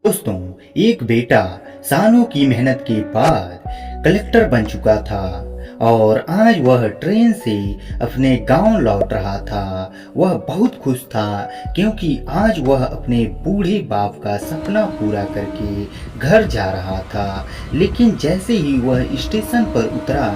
दोस्तों, एक बेटा सालों की मेहनत के बाद कलेक्टर बन चुका था और आज वह ट्रेन से अपने गांव लौट रहा था। वह बहुत खुश था क्योंकि आज वह अपने बूढ़े बाप का सपना पूरा करके घर जा रहा था। लेकिन जैसे ही वह स्टेशन पर उतरा,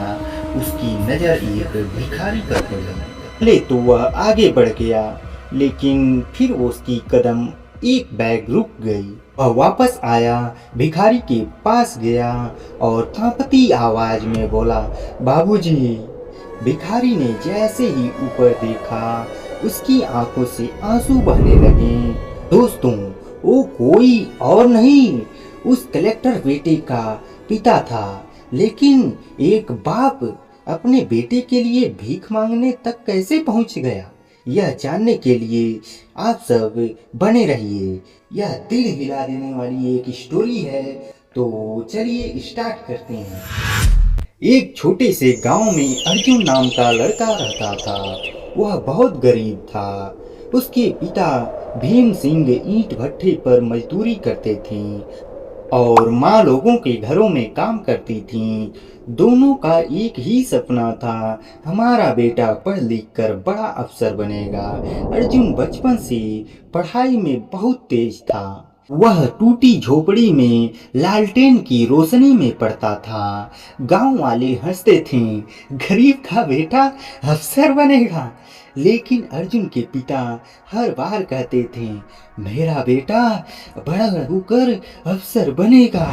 उसकी नज़र एक भिखारी पर पड़ी। पहले तो वह आगे बढ़ गया, लेकिन फिर उसकी कदम एक बैग रुक गई। वह वापस आया, भिखारी के पास गया और कांपती आवाज में बोला, बाबूजी। भिखारी ने जैसे ही ऊपर देखा, उसकी आंखों से आंसू बहने लगे। दोस्तों, वो कोई और नहीं, उस कलेक्टर बेटे का पिता था। लेकिन एक बाप अपने बेटे के लिए भीख मांगने तक कैसे पहुंच गया, यह जानने के लिए आप सब बने रहिए। यह दिल हिला देने वाली एक स्टोरी है, तो चलिए स्टार्ट करते हैं। एक छोटे से गांव में अर्जुन नाम का लड़का रहता था। वह बहुत गरीब था। उसके पिता भीम सिंह ईंट भट्ठे पर मजदूरी करते थे और माँ लोगों के घरों में काम करती थीं। दोनों का एक ही सपना था, हमारा बेटा पढ़ लिख कर बड़ा अफसर बनेगा। अर्जुन बचपन से पढ़ाई में बहुत तेज था। वह टूटी झोपड़ी में लालटेन की रोशनी में पढ़ता था। गांव वाले हंसते थे, गरीब का बेटा अफसर बनेगा। लेकिन अर्जुन के पिता हर बार कहते थे, मेरा बेटा बड़ा होकर अफसर बनेगा।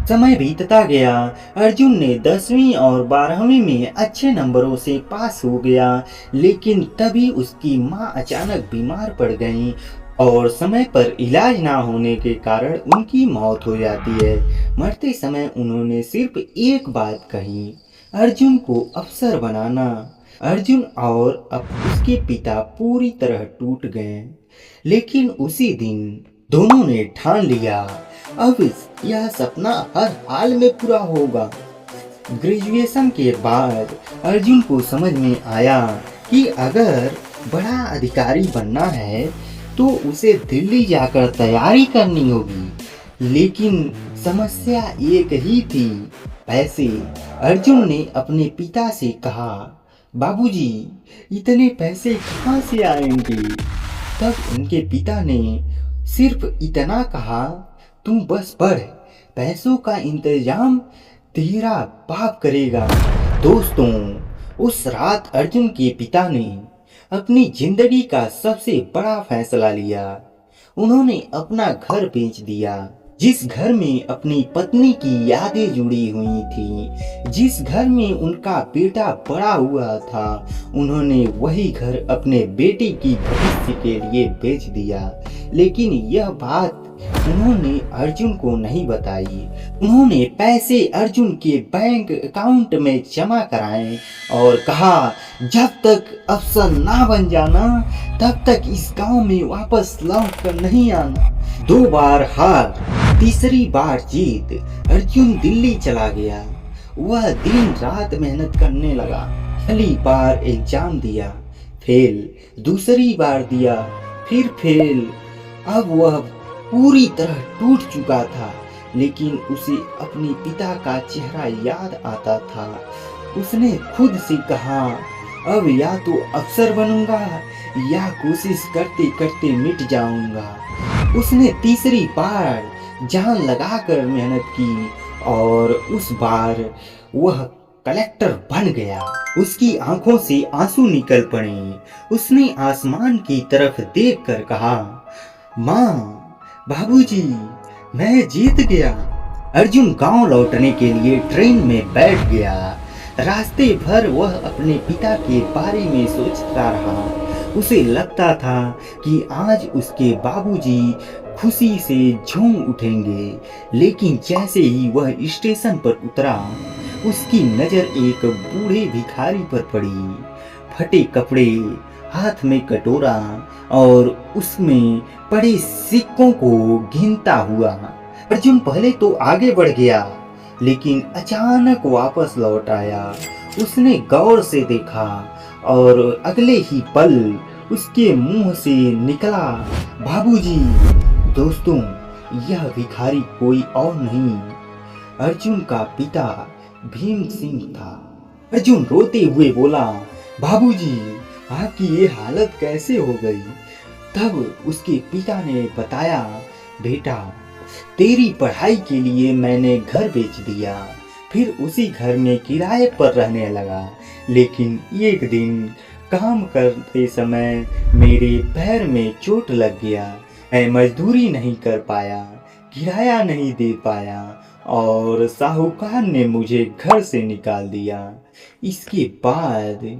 समय बीतता गया। अर्जुन ने 10वीं और 12वीं में अच्छे नंबरों से पास हो गया। लेकिन तभी उसकी माँ अचानक बीमार पड़ गई और समय पर इलाज ना होने के कारण उनकी मौत हो जाती है। मरते समय उन्होंने सिर्फ एक बात कही, अर्जुन को अफसर बनाना। अर्जुन और उसके पिता पूरी तरह टूट गए। लेकिन उसी दिन दोनों ने ठान लिया, अब यह सपना हर हाल में पूरा होगा। ग्रेजुएशन के बाद अर्जुन को समझ में आया कि अगर बड़ा अधिकारी बनना है तो उसे दिल्ली जाकर तैयारी करनी होगी। लेकिन समस्या एक ही थी, पैसे। अर्जुन ने अपने पिता से कहा, बाबूजी, इतने पैसे कहाँ से आएंगे? तब उनके पिता ने सिर्फ इतना कहा, तू बस पढ़, पैसों का इंतजाम तेरा बाप करेगा। दोस्तों, उस रात अर्जुन के पिता ने अपनी जिंदगी का सबसे बड़ा फैसला लिया। उन्होंने अपना घर बेच दिया, जिस घर में अपनी पत्नी की यादें जुड़ी हुई थी, जिस घर में उनका बेटा बड़ा हुआ था, उन्होंने वही घर अपने बेटे की भविष्य के लिए बेच दिया। लेकिन यह बात उन्होंने अर्जुन को नहीं बताई। उन्होंने पैसे अर्जुन के बैंक अकाउंट में जमा कराए और कहा, जब तक अफसर ना बन जाना तब तक इस गांव में वापस लौट कर नहीं आना। 2 बार हार, तीसरी बार जीत। अर्जुन दिल्ली चला गया। वह दिन रात मेहनत करने लगा। पहली बार एग्जाम दिया, फेल। दूसरी बार दिया, फिर फेल। अब वह पूरी तरह टूट चुका था। लेकिन उसे अपने पिता का चेहरा याद आता था। उसने खुद से कहा, अब या तो अफसर बनूंगा या कोशिश करते करते मिट जाऊंगा। उसने तीसरी बार जान लगाकर मेहनत की और उस बार वह कलेक्टर बन गया। उसकी आंखों से आंसू निकल पड़े। उसने आसमान की तरफ देखकर कहा, माँ, बाबूजी, मैं जीत गया। अर्जुन गांव लौटने के लिए ट्रेन में बैठ गया। रास्ते भर वह अपने पिता के बारे में सोचता रहा। उसे लगता था कि आज उसके बाबूजी खुशी से झूम उठेंगे। लेकिन जैसे ही वह स्टेशन पर उतरा, उसकी नज़र एक बूढ़े भिखारी पर पड़ी। फटे कपड़े, हाथ में कटोरा और उसमें पड़े सिक्कों को गिनता हुआ। अर्जुन पहले तो आगे बढ़ गया, लेकिन अचानक वापस लौट आया। उसने गौर से देखा और अगले ही पल उसके मुंह से निकला, बाबूजी। दोस्तों, यह भिखारी कोई और नहीं, अर्जुन का पिता भीम सिंह था। अर्जुन रोते हुए बोला, बाबूजी, आपकी ये हालत कैसे हो गई? तब उसके पिता ने बताया, बेटा, तेरी पढ़ाई के लिए मैंने घर बेच दिया, फिर उसी घर में किराए पर रहने लगा। लेकिन एक दिन काम करते समय मेरे पैर में चोट लग गया। मैं मजदूरी नहीं कर पाया, किराया नहीं दे पाया और साहूकार ने मुझे घर से निकाल दिया। इसके बाद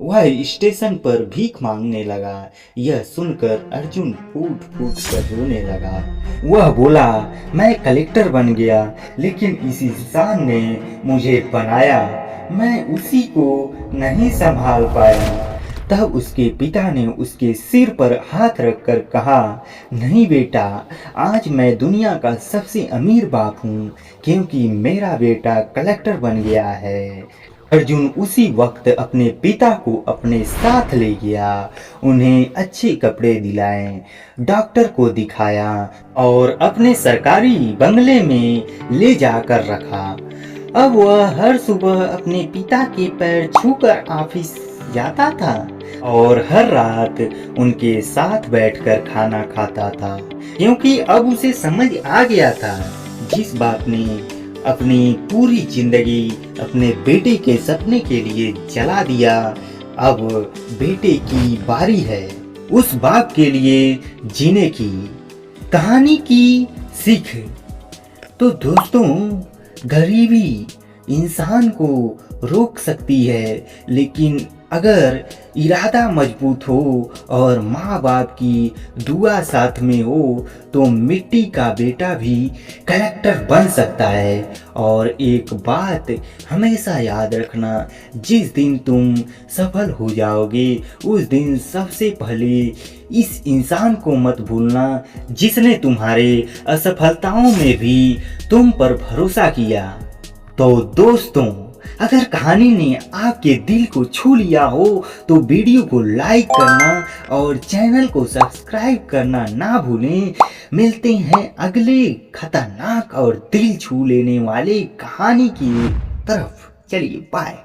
वह स्टेशन पर भीख मांगने लगा। यह सुनकर अर्जुन फूट फूट कर रोने लगा। वह बोला, मैं कलेक्टर बन गया, लेकिन इस इंसान ने मुझे बनाया, मैं उसी को नहीं संभाल पाया। तब उसके पिता ने उसके सिर पर हाथ रखकर कहा, नहीं बेटा, आज मैं दुनिया का सबसे अमीर बाप हूँ, क्योंकि मेरा बेटा कलेक्टर बन गया है। अर्जुन उसी वक्त अपने पिता को अपने साथ ले गया, उन्हें अच्छे कपड़े दिलाए, डॉक्टर को दिखाया और अपने सरकारी बंगले में ले जाकर रखा। अब वह हर सुबह अपने पिता के पैर छूकर ऑफिस जाता था और हर रात उनके साथ बैठकर खाना खाता था, क्योंकि अब उसे समझ आ गया था, जिस बाप ने अपनी पूरी जिंदगी अपने बेटे के सपने के लिए जला दिया, अब बेटे की बारी है उस बाप के लिए जीने की। कहानी की सीख। तो दोस्तों, गरीबी इंसान को रोक सकती है, लेकिन अगर इरादा मजबूत हो और माँ बाप की दुआ साथ में हो तो मिट्टी का बेटा भी कलेक्टर बन सकता है। और एक बात हमेशा याद रखना, जिस दिन तुम सफल हो जाओगे उस दिन सबसे पहले इस इंसान को मत भूलना जिसने तुम्हारे असफलताओं में भी तुम पर भरोसा किया। तो दोस्तों, अगर कहानी ने आपके दिल को छू लिया हो तो वीडियो को लाइक करना और चैनल को सब्सक्राइब करना ना भूलें। मिलते हैं अगले खतरनाक और दिल छू लेने वाले कहानी की तरफ। चलिए बाय।